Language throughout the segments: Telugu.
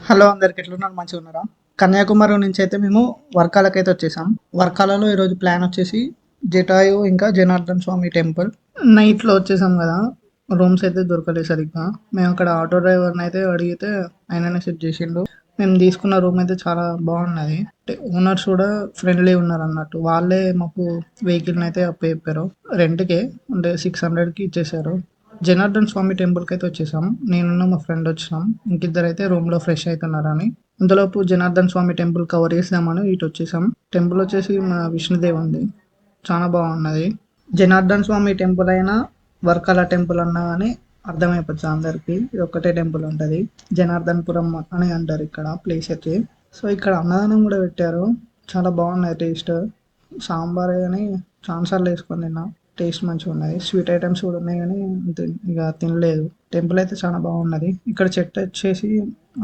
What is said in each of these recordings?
హలో అందరికి ఎట్లున్నారు మంచిగా ఉన్నారా? కన్యాకుమారి నుంచి అయితే మేము వర్కాలకైతే వచ్చేసాం. వర్కాలలో ఈరోజు ప్లాన్ వచ్చేసి జటాయు ఇంకా జనార్దన్ స్వామి టెంపుల్. నైట్లో వచ్చేసాం కదా, రూమ్స్ అయితే దొరకలేదు సరిగ్గా. మేము అక్కడ ఆటో డ్రైవర్ని అయితే అడిగితే ఆయననే సెట్ చేసిండు. మేము తీసుకున్న రూమ్ అయితే చాలా బాగున్నది. ఓనర్స్ కూడా ఫ్రెండ్లీ ఉన్నారు అన్నట్టు. వాళ్ళే మాకు వెహికల్ని అయితే అప్పచెప్పారు రెంట్కే. అంటే 600కి ఇచ్చేసారు. జనార్దన్ స్వామి టెంపుల్కి అయితే వచ్చేసాం. నేను మా ఫ్రెండ్ వచ్చినాం. ఇంకిద్దరు అయితే రూమ్లో ఫ్రెష్ అవుతున్నారని. అంతలోపు జనార్దన్ స్వామి టెంపుల్ కవర్ చేసామని ఇటు వచ్చేసాం. టెంపుల్ వచ్చేసి మన విష్ణుదేవ్ ఉంది, చాలా బాగున్నది. జనార్దన్ స్వామి టెంపుల్ అయినా వర్కల టెంపుల్ అన్నా కానీ అర్థమైపోతుంది అందరికి. ఇది ఒక్కటే టెంపుల్ ఉంటుంది, జనార్దన్పురం అని అంటారు ఇక్కడ ప్లేస్ అయితే. సో ఇక్కడ అన్నదానం కూడా పెట్టారు, చాలా బాగున్నది టేస్ట్. సాంబార్ కానీ చాలాసార్లు వేసుకొని తిన్నా, టేస్ట్ మంచిగా ఉన్నది. స్వీట్ ఐటమ్స్ కూడా ఉన్నాయి కానీ ఇక తినలేదు. టెంపుల్ అయితే చాలా బాగున్నది. ఇక్కడ చెట్టు వచ్చేసి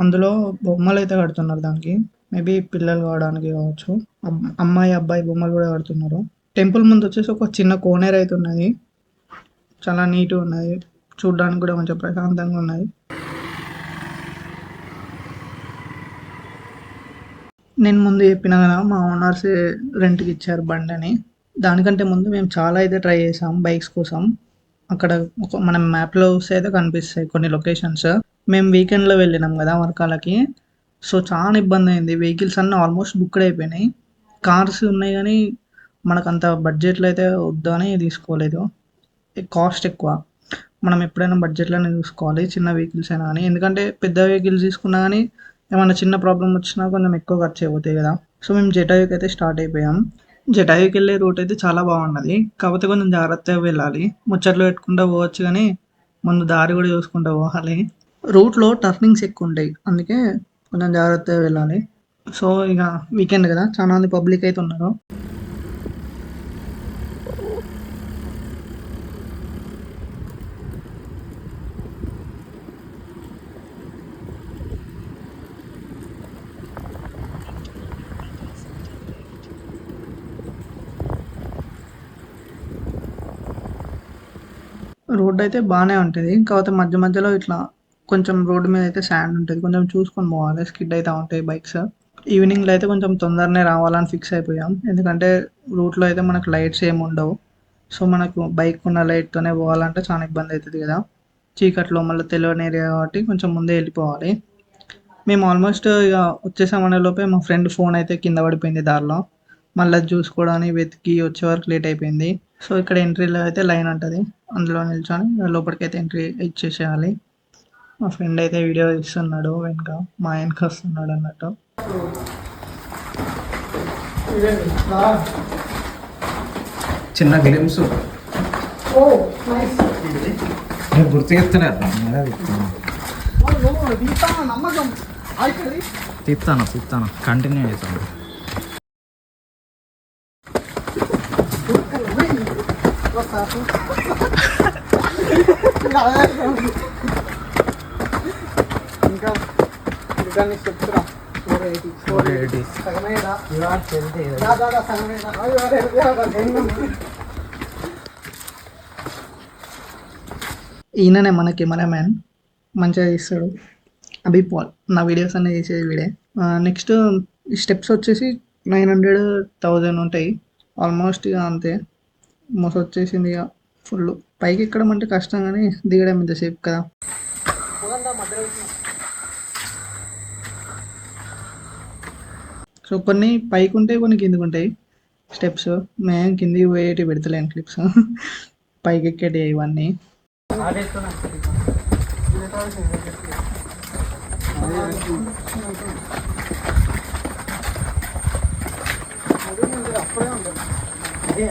అందులో బొమ్మలు అయితే కడుతున్నారు దానికి. మేబీ పిల్లలు కావడానికి కావచ్చు. అమ్మాయి అబ్బాయి బొమ్మలు కూడా కడుతున్నారు. టెంపుల్ ముందు వచ్చేసి ఒక చిన్న కోనేరు అయితే ఉన్నది, చాలా నీట్గా ఉన్నది. చూడడానికి కూడా కొంచెం ప్రశాంతంగా ఉన్నది. నేను ముందు చెప్పిన కదా, మా ఓనర్స్ రెంట్కి ఇచ్చారు బండి అని. దానికంటే ముందు మేము చాలా అయితే ట్రై చేసాం బైక్స్ కోసం. అక్కడ మనం మ్యాప్లో చూస్తే అయితే కనిపిస్తాయి కొన్ని లొకేషన్స్. మేము వీకెండ్లో వెళ్ళినాం కదా వర్కాలకి. సో చాలా ఇబ్బంది అయింది. వెహికల్స్ అన్నీ ఆల్మోస్ట్ బుక్డ్ అయిపోయినాయి. కార్స్ ఉన్నాయి కానీ మనకు అంత బడ్జెట్లో అయితే వద్దని తీసుకోలేదు. కాస్ట్ ఎక్కువ. మనం ఎప్పుడైనా బడ్జెట్లోనే చూసుకోవాలి చిన్న వెహికల్స్ అయినా కానీ. ఎందుకంటే పెద్ద వెహికల్స్ తీసుకున్నా కానీ ఏమన్నా చిన్న ప్రాబ్లం వచ్చినా కొంచెం ఎక్కువ ఖర్చు అయిపోతాయి కదా. సో మేము జటాయుకి అయితే స్టార్ట్ అయిపోయాం. జటాయుకి వెళ్ళే రూట్ అయితే చాలా బాగున్నది, కాకపోతే కొంచెం జాగ్రత్తగా వెళ్ళాలి. ముచ్చట్లు పెట్టుకుంటూ పోవచ్చు కానీ ముందు దారి కూడా చూసుకుంటూ పోవాలి. రూట్లో టర్నింగ్స్ ఎక్కువ ఉంటాయి, అందుకే కొంచెం జాగ్రత్తగా వెళ్ళాలి. సో ఇక వీకెండ్ కదా, చాలా మంది పబ్లిక్ అయితే ఉన్నారు. రోడ్ అయితే బాగానే ఉంటుంది, కాకపోతే మధ్య మధ్యలో ఇట్లా కొంచెం రోడ్డు మీద అయితే శాండ్ ఉంటుంది, కొంచెం చూసుకొని పోవాలి. స్కిడ్ అయితే ఉంటాయి బైక్స్. ఈవినింగ్లో అయితే కొంచెం తొందరనే రావాలని ఫిక్స్ అయిపోయాం, ఎందుకంటే రూట్లో అయితే మనకు లైట్స్ ఏమి ఉండవు. సో మనకు బైక్ ఉన్న లైట్తోనే పోవాలంటే చాలా ఇబ్బంది అవుతుంది కదా. చీకట్లో మళ్ళీ తెలియని ఏరియా కాబట్టి కొంచెం ముందే వెళ్ళిపోవాలి. మేము ఆల్మోస్ట్ ఇక వచ్చేసామనే లోపే మా ఫ్రెండ్ ఫోన్ అయితే కింద పడిపోయింది దారిలో. మళ్ళీ అది చూసుకోవడానికి వెతికి వచ్చే వరకు లేట్ అయిపోయింది. సో ఇక్కడ ఎంట్రీలో అయితే లైన్ ఉంటుంది, అందులో నిల్చొని లోపలికి అయితే ఎంట్రీ ఇచ్చేసేయాలి. మా ఫ్రెండ్ అయితే వీడియో తీస్తున్నాడు వెనక, మా వెనక వస్తున్నాడు అన్నట్టు. చిన్న గ్లిమ్స్ గుర్తు చెప్తున్నారు. తీస్తాను కంటిన్యూ అవుతాను. ఇంకా చెప్తున్నా 480. ఈయననే మన కెమెరామ్యాన్, మంచిగా తీస్తాడు. అభిపాల్ నా వీడియోస్ అన్నీ చేసేది వీడే. నెక్స్ట్ స్టెప్స్ వచ్చేసి 900-1000 ఉంటాయి ఆల్మోస్ట్. ఇక అంతే, మోస వచ్చేసింది ఇక ఫుల్. పైకి ఎక్కడం అంటే కష్టం కానీ దిగడం ఇంతసేపు కదా. సో కొన్ని పైకి ఉంటాయి, కొన్ని కిందికి ఉంటాయి స్టెప్స్. మేము కిందికి పోయేటి పెడతలేను క్లిప్స్, పైకి ఎక్కేటి ఇవన్నీ.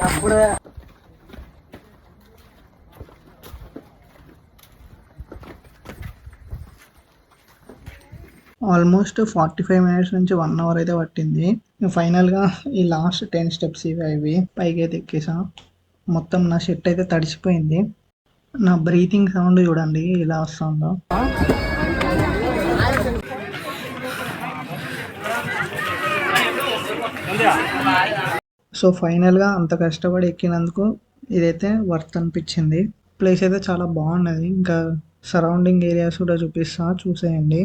అప్పుడే ఆల్మోస్ట్ 45 మినిట్స్ నుంచి 1 అవర్ అయితే పట్టింది. ఫైనల్గా ఈ లాస్ట్ 10 స్టెప్స్ ఇవి పైకి అయితే ఎక్కేసా. మొత్తం నా షర్ట్ అయితే తడిసిపోయింది. నా బ్రీతింగ్ సౌండ్ చూడండి ఇలా వస్తుందో. సో ఫైనల్గా అంత కష్టపడి ఎక్కినందుకు ఇదైతే వర్త్ అనిపించింది. ప్లేస్ అయితే చాలా బాగున్నది. ఇంకా సరౌండింగ్ ఏరియాస్ కూడా చూపిస్తా, చూసేయండి.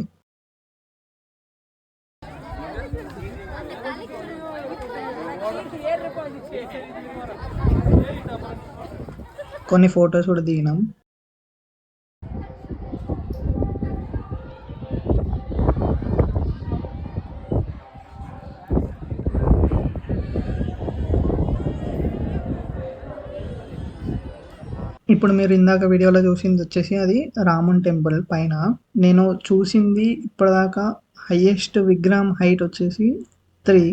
కొన్ని ఫొటోస్ కూడా దిగినాం. ఇప్పుడు మీరు ఇందాక వీడియోలో చూసింది వచ్చేసి అది రామున్ టెంపుల్ పైన. నేను చూసింది ఇప్పటిదాకా హైయెస్ట్ విగ్రహం హైట్ వచ్చేసి 3,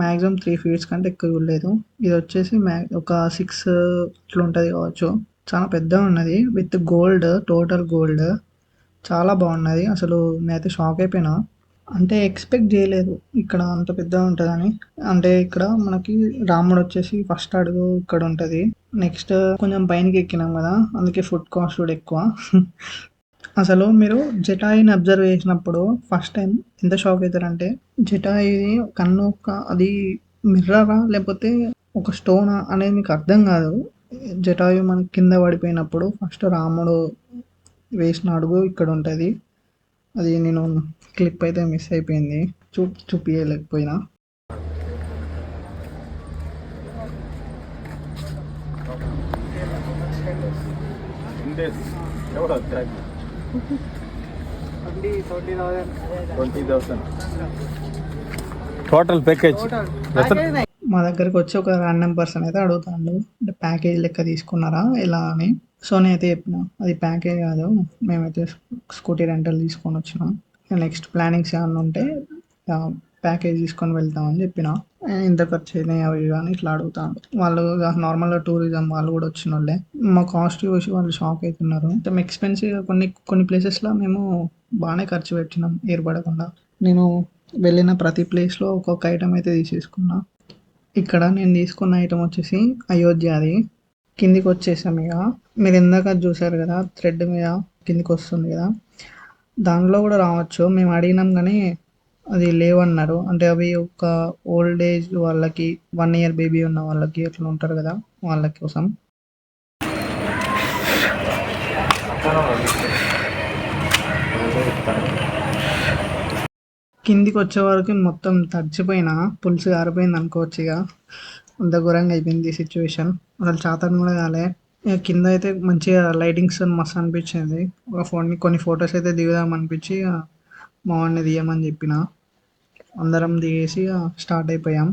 మ్యాక్సిమం 3 ఫీట్స్ కంటే ఎక్కువ చూడలేదు. ఇది వచ్చేసి ఒక 6 ఇట్లా ఉంటుంది కావచ్చు. చాలా పెద్దగా ఉన్నది విత్ గోల్డ్, టోటల్ గోల్డ్. చాలా బాగున్నది. అసలు నేనైతే షాక్ అయిపోయినా. అంటే ఎక్స్పెక్ట్ చేయలేదు ఇక్కడ అంత పెద్దగా ఉంటుందని. అంటే ఇక్కడ మనకి రాముడు వచ్చేసి ఫస్ట్ అడుగు ఇక్కడ ఉంటుంది. నెక్స్ట్ కొంచెం పైనకి ఎక్కినాం కదా, అందుకే ఫుడ్ కాస్ట్ కూడా ఎక్కువ. అసలు మీరు జటాయుని అబ్జర్వ్ చేసినప్పుడు ఫస్ట్ టైం ఎంత షాక్ అవుతారంటే, జటాయు కన్ను అది మిర్రరా లేకపోతే ఒక స్టోనా అనేది మీకు అర్థం కాదు. జటాయు మనకి కింద పడిపోయినప్పుడు ఫస్ట్ రాముడు వేసిన అడుగు ఇక్కడ ఉంటుంది. అది నేను క్లిప్ అయితే మిస్ అయిపోయింది, చూపించలేకపోయినా. టోటల్ ప్యాకేజ్ మా దగ్గరకు వచ్చి ఒక ర్యాండమ్ పర్సన్ అయితే అడుగుతాడు, అంటే ప్యాకేజ్ లెక్క తీసుకున్నారా ఎలా అని. సో నేనైతే చెప్పిన అది ప్యాకేజ్ కాదు, మేమైతే స్కూటీ రెంటల్ తీసుకొని వచ్చినాం. నెక్స్ట్ ప్లానింగ్స్ ఏమన్నా ఉంటే ప్యాకేజ్ తీసుకొని వెళ్తామని చెప్పిన. ఇంత ఖర్చు అయినాయి అవి కానీ ఇట్లా అడుగుతాను. వాళ్ళు నార్మల్గా టూరిజం వాళ్ళు కూడా వచ్చిన వాళ్ళే. మా కాస్ట్ చూసి వాళ్ళు షాక్ అవుతున్నారు. కొంచెం ఎక్స్పెన్సివ్. కొన్ని ప్లేసెస్లో మేము బాగానే ఖర్చు పెట్టినాం ఏర్పడకుండా. నేను వెళ్ళిన ప్రతి ప్లేస్లో ఒక్కొక్క ఐటమ్ అయితే తీసేసుకున్నా. ఇక్కడ నేను తీసుకున్న ఐటమ్ వచ్చేసి అయోధ్యది. కిందికి వచ్చేసాం. ఇక మీరు ఇందాక చూసారు కదా థ్రెడ్ మీద కిందికి వస్తుంది కదా, దానిలో కూడా రావచ్చు. మేము అడిగినాం కానీ అది లేవన్నారు. అంటే అవి ఒక ఓల్డ్ ఏజ్ వాళ్ళకి, 1 year బేబీ ఉన్న వాళ్ళకి అట్లా ఉంటారు కదా, వాళ్ళ కోసం. కిందికి వచ్చే వరకు మొత్తం తడిచిపోయిన పులుసు గారిపోయింది అనుకోవచ్చు. ఇక అంత ఘోరంగా అయిపోయింది సిచ్యువేషన్. అసలు చాతన్ కూడా కాలే. ఇక కింద అయితే మంచిగా లైటింగ్స్ మస్తు అనిపించింది. కొన్ని ఫొటోస్ అయితే దిగుదాం అనిపించి మా వాడిని తీయమని చెప్పిన. అందరం దిగేసి స్టార్ట్ అయిపోయాం.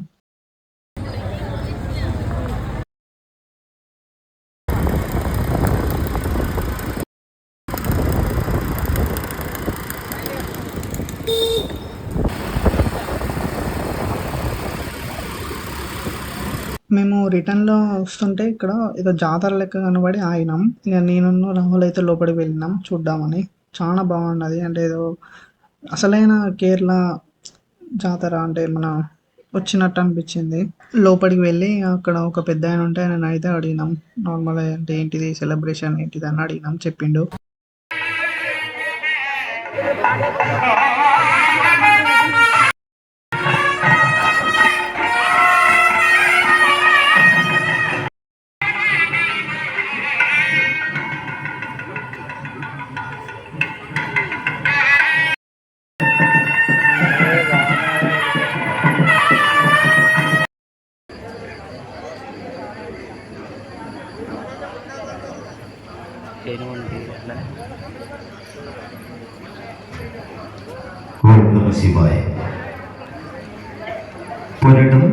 మేము రిటర్న్లో వస్తుంటే ఇక్కడ ఏదో జాతర లెక్క కనబడి ఆగినాం. ఇక నేను రాహుల్ అయితే లోపలికి వెళ్ళినాం చూద్దామని. చాలా బాగున్నది. అంటే ఏదో అసలైన కేరళ జాతర అంటే మన వచ్చినట్టు అనిపించింది. లోపలికి వెళ్ళి అక్కడ ఒక పెద్ద ఆయన ఉంటే ఆయన అయితే అడిగినాం, నార్మల్ అంటే ఏంటిది సెలబ్రేషన్ ఏంటిది అని అడిగినాం. చెప్పిండు. ఓం నమః శివాయ. పర్యటన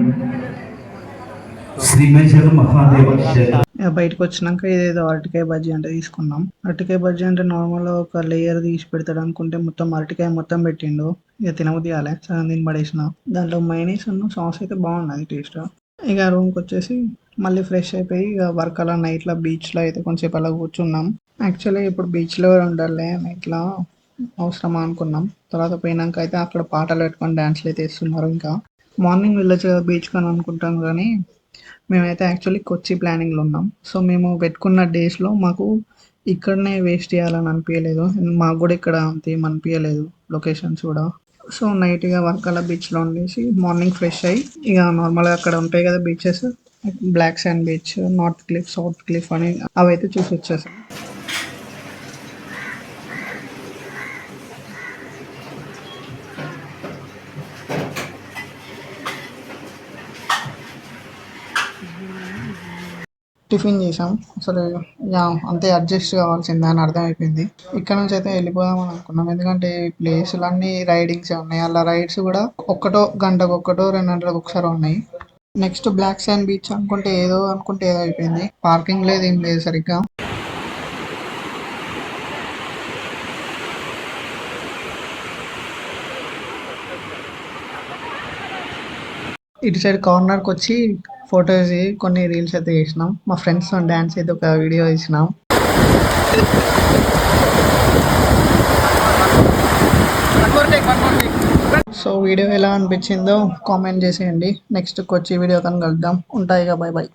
శ్రీమేశ్వర మహాదేవ క్షేత్రం. బయటకు వచ్చినాక ఇదేదో అరటికాయ బజ్జీ అంటే తీసుకున్నాం. అరటికాయ బజ్జీ అంటే నార్మల్గా ఒక లేయర్ తీసి పెడతాడు అనుకుంటే మొత్తం అరటికాయ మొత్తం పెట్టిండు. ఇక తినబుద్ధి కాలే, సగం తిని పడేసిన. దాంట్లో మైనీస్ ఉన్న సాస్ అయితే బాగున్నది టేస్ట్. ఇక రూమ్కి వచ్చేసి మళ్ళీ ఫ్రెష్ అయిపోయి ఇక వర్కలా నైట్లో బీచ్లో అయితే కొంచెంసేపు అలా కూర్చున్నాం. యాక్చువల్లీ ఇప్పుడు బీచ్లో ఉండాలి నైట్లో, అవసరమా అనుకున్నాం. తర్వాత పోయినాక అయితే అక్కడ పాటలు పెట్టుకొని డ్యాన్స్లు అయితే వేస్తున్నారు. ఇంకా మార్నింగ్ వెళ్ళొచ్చు కదా బీచ్కి అని అనుకుంటాం కానీ మేమైతే యాక్చువల్లీ కొచ్చి ప్లానింగ్లో ఉన్నాం. సో మేము పెట్టుకున్న డేస్లో మాకు ఇక్కడనే వేస్ట్ చేయాలని అనిపించలేదు. మాకు కూడా ఇక్కడ అంత ఏం అనిపించలేదు లొకేషన్స్ కూడా. సో నైట్గా వర్కలా బీచ్లో ఉండేసి మార్నింగ్ ఫ్రెష్ అయ్యి ఇక నార్మల్గా అక్కడ ఉంటాయి కదా beaches, black sand beach, North Cliff, South Cliff అని అవి అయితే చూసి వచ్చేసాం. టిఫిన్ చేసాం. అసలు యా అంతే అడ్జస్ట్ కావాల్సిందే అని అర్థమైపోయింది. ఇక్కడ నుంచి అయితే వెళ్ళిపోదాం అని అనుకున్నాం. ఎందుకంటే ఈ ప్లేసులన్నీ రైడింగ్సే ఉన్నాయి. అలా రైడ్స్ కూడా గంటకు ఒక్కటో 2 గంటలకు ఒకసారి ఉన్నాయి. నెక్స్ట్ బ్లాక్ శాండ్ బీచ్ అనుకుంటే ఏదో అయిపోయింది. పార్కింగ్ లేదు, ఏం లేదు సరిగ్గా. ఇటు సైడ్ కార్నర్కి వచ్చి ఫొటోస్ కొన్ని రీల్స్ అయితే చేసినాం. మా ఫ్రెండ్స్ డ్యాన్స్ అయితే ఒక వీడియో తీసినాం. సో వీడియో ఎలా అనిపించిందో కామెంట్ చేసేయండి. నెక్స్ట్ కొచ్చి వీడియో కనుక కలుద్దాం. ఉంటాయిగా, బై బై.